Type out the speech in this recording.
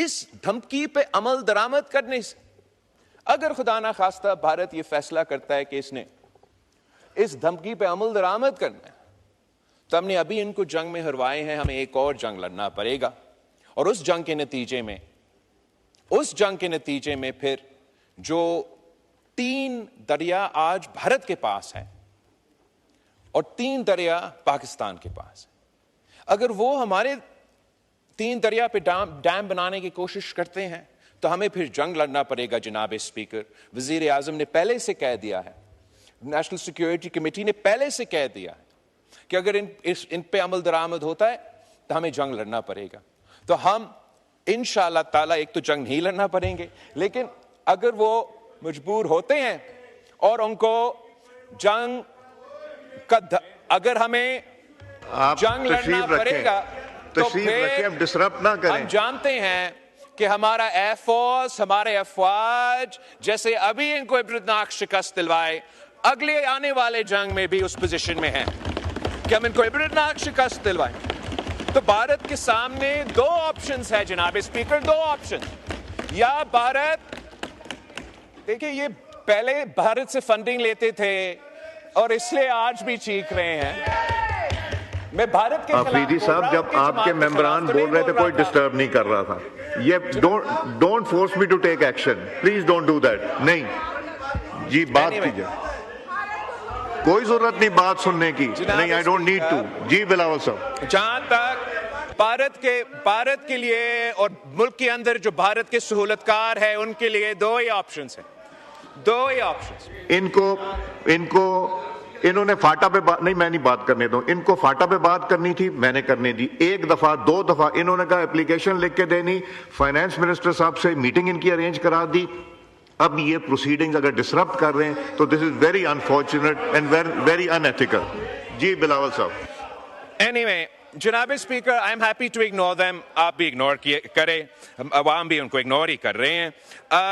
اس دھمکی پہ عمل درآمد کرنے سے اگر خدا نہ خواستہ بھارت یہ فیصلہ کرتا ہے کہ اس نے اس دھمکی پہ عمل درآمد کرنا ہے تو ہم نے ابھی ان کو جنگ میں ہروائے ہیں, ہمیں ایک اور جنگ لڑنا پڑے گا. اور اس جنگ کے نتیجے میں پھر جو 3 دریا آج بھارت کے پاس ہیں اور 3 دریا پاکستان کے پاس ہیں, اگر وہ ہمارے 3 دریا پہ ڈیم بنانے کی کوشش کرتے ہیں تو ہمیں پھر جنگ لڑنا پڑے گا. جناب اسپیکر, وزیر اعظم نے پہلے سے کہہ دیا ہے, نیشنل سیکیورٹی کمیٹی نے پہلے سے کہہ دیا ہے کہ اگر ان پہ عمل درآمد ہوتا ہے تو ہمیں جنگ لڑنا پڑے گا. تو ہم انشاءاللہ تعالیٰ ایک تو جنگ نہیں لڑنا پڑیں گے, لیکن اگر وہ مجبور ہوتے ہیں اور ان کو جنگ کا اگر ہمیں جنگ لڑنا پڑے گا تو پھر ڈسرپٹ نہ کریں. ہم جانتے ہیں کہ ہمارا ایئر فورس, ہمارے افواج جیسے ابھی ان کو عبرتناک شکست دلوائے, اگلے آنے والے جنگ میں بھی اس پوزیشن میں ہیں کہ ہم ان کو عبرتناک شکست دلوائیں. تو بھارت کے سامنے 2 آپشنز ہیں جناب اسپیکر, 2 آپشن. یا بھارت, دیکھیں یہ پہلے بھارت سے فنڈنگ لیتے تھے اور اس لیے آج بھی چیخ رہے ہیں. میں بھارت کے خلاف آفریدی صاحب جب آپ کے ممبران بول رہے تھے کوئی ڈسٹرب نہیں کر رہا تھا. یہ don't force me to take action, please don't do that. نہیں جی, بات کیجیے, کوئی ضرورت نہیں بات سننے کی. نہیں, آئی ڈونٹ نیڈ ٹو. جی بلاول صاحب, جہاں تک بھارت کے لیے اور ملک کے اندر جو بھارت کے سہولت کار ہے ان کے لیے 2 ہی آپشنز ہیں, 2 ہی آپشنز. ان کو انہوں نے فاٹا پہ بات نہیں, میں نہیں بات کرنے دوں. ان کو فاٹا پہ بات کرنی تھی, میں نے کرنے دی. 1 دفعہ 2 دفعہ انہوں نے کہا اپلیکیشن لکھ کے دینی, فائنانس منسٹر صاحب سے میٹنگ ان کی ارینج کرا دی. اب یہ پروسیڈنگز اگر ڈسرپٹ کر رہے ہیں تو this is very unfortunate and very ان ایتھیکل. جی بلاول صاحب. Anyway, جناب speaker, I am happy to ignore them. آپ بھی اگنور کریں, عوام بھی ان کو اگنور ہی کر رہے ہیں.